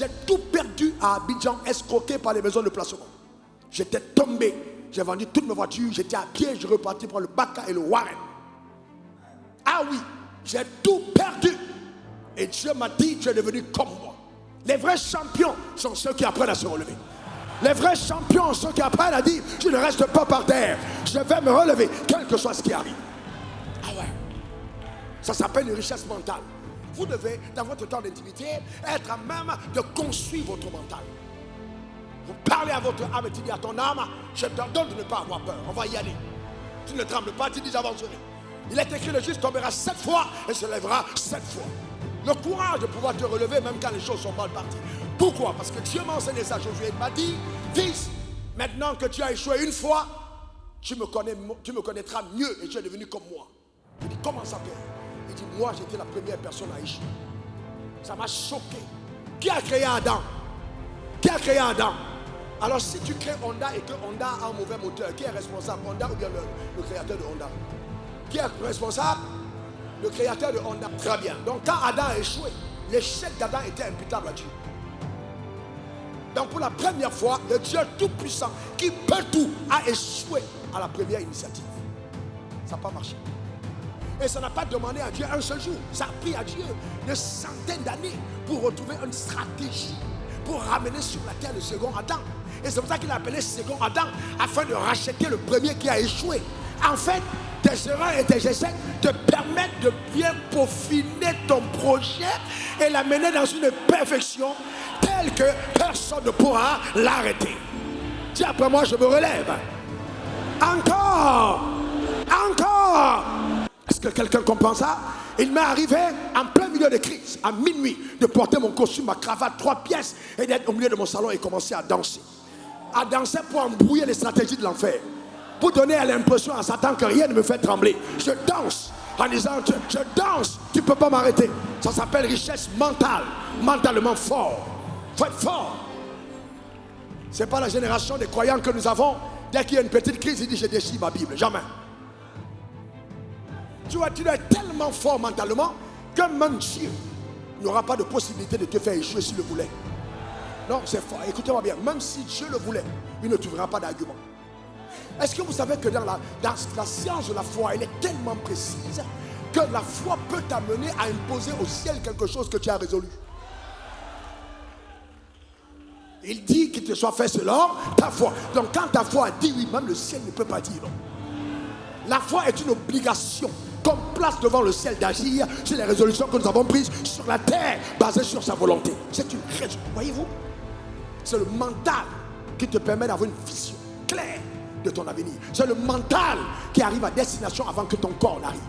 J'ai tout perdu à Abidjan, escroqué par les maisons de placement. J'étais tombé, j'ai vendu toutes mes voitures, j'étais à pied, je repartis pour le Baka et le Warren. Ah oui, j'ai tout perdu. Et Dieu m'a dit, tu es devenu comme moi. Les vrais champions sont ceux qui apprennent à se relever. Les vrais champions sont ceux qui apprennent à dire, tu ne restes pas par terre. Je vais me relever, quel que soit ce qui arrive. Ah ouais. Ça s'appelle une richesse mentale. Vous devez, dans votre temps d'intimité, être à même de construire votre mental. Vous parlez à votre âme et tu dis à ton âme, je t'ordonne de ne pas avoir peur, on va y aller. Tu ne trembles pas, tu dis j'avancerai. Il est écrit, le juste tombera 7 fois et se lèvera 7 fois. Le courage de pouvoir te relever même quand les choses sont mal parties. Pourquoi? Parce que Dieu m'a enseigné ça, Josué. Il m'a dit, fils, maintenant que tu as échoué une fois, tu me connaîtras mieux et tu es devenu comme moi. Il dit, comment ça fait? Il dit, moi j'étais la première personne à échouer. Ça m'a choqué. Qui a créé Adam? Qui a créé Adam? Alors si tu crées Honda et que Honda a un mauvais moteur, qui est responsable? Honda ou bien le créateur de Honda? Qui est responsable? Le créateur de Honda. Très bien. Donc quand Adam a échoué, l'échec d'Adam était imputable à Dieu. Donc pour la première fois, le Dieu tout-puissant qui peut tout a échoué à la première initiative. Ça n'a pas marché. Et ça n'a pas demandé à Dieu un seul jour. Ça a pris à Dieu des centaines d'années pour retrouver une stratégie pour ramener sur la terre le second Adam. Et c'est pour ça qu'il a appelé second Adam, afin de racheter le premier qui a échoué. En fait, tes erreurs et tes échecs te permettent de bien peaufiner ton projet et l'amener dans une perfection telle que personne ne pourra l'arrêter. Dis après moi, je me relève. Encore. Encore. Est-ce que quelqu'un comprend ça? Il m'est arrivé en plein milieu de crise, à minuit, de porter mon costume, ma cravate, 3 pièces et d'être au milieu de mon salon et commencer à danser. À danser pour embrouiller les stratégies de l'enfer. Pour donner à l'impression à Satan que rien ne me fait trembler. Je danse en disant, je danse, tu ne peux pas m'arrêter. Ça s'appelle richesse mentale, mentalement fort. Il faut être fort. Ce n'est pas la génération des croyants que nous avons. Dès qu'il y a une petite crise, il dit, je déchire ma Bible. Jamais. Tu dois être tellement fort mentalement que même Dieu n'aura pas de possibilité de te faire échouer s'il le voulait. Non, c'est fort. Écoutez-moi bien. Même si Dieu le voulait, il ne trouvera pas d'argument. Est-ce que vous savez que dans la science de la foi, elle est tellement précise que la foi peut t'amener à imposer au ciel quelque chose que tu as résolu. Il dit qu'il te soit fait selon ta foi. Donc quand ta foi dit oui, même le ciel ne peut pas dire non. La foi est une obligation qu'on place devant le ciel d'agir sur les résolutions que nous avons prises sur la terre, basées sur sa volonté. C'est une raison, voyez-vous? C'est le mental qui te permet d'avoir une vision claire de ton avenir. C'est le mental qui arrive à destination avant que ton corps n'arrive.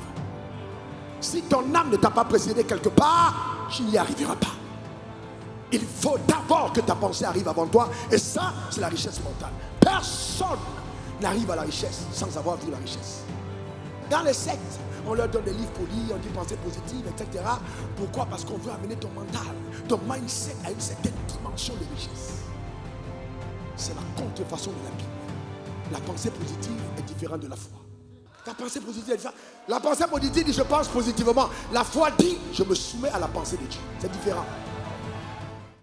Si ton âme ne t'a pas précédé quelque part, tu n'y arriveras pas. Il faut d'abord que ta pensée arrive avant toi. Et ça, c'est la richesse mentale. Personne n'arrive à la richesse sans avoir vu la richesse. Dans les sectes, on leur donne des livres pour lire, on dit pensée positive, etc. Pourquoi? Parce qu'on veut amener ton mental, ton mindset à une certaine dimension de richesse. C'est la contrefaçon de la Bible. La pensée positive est différente de la foi. La pensée positive est différente. La pensée positive dit je pense positivement. La foi dit je me soumets à la pensée de Dieu. C'est différent.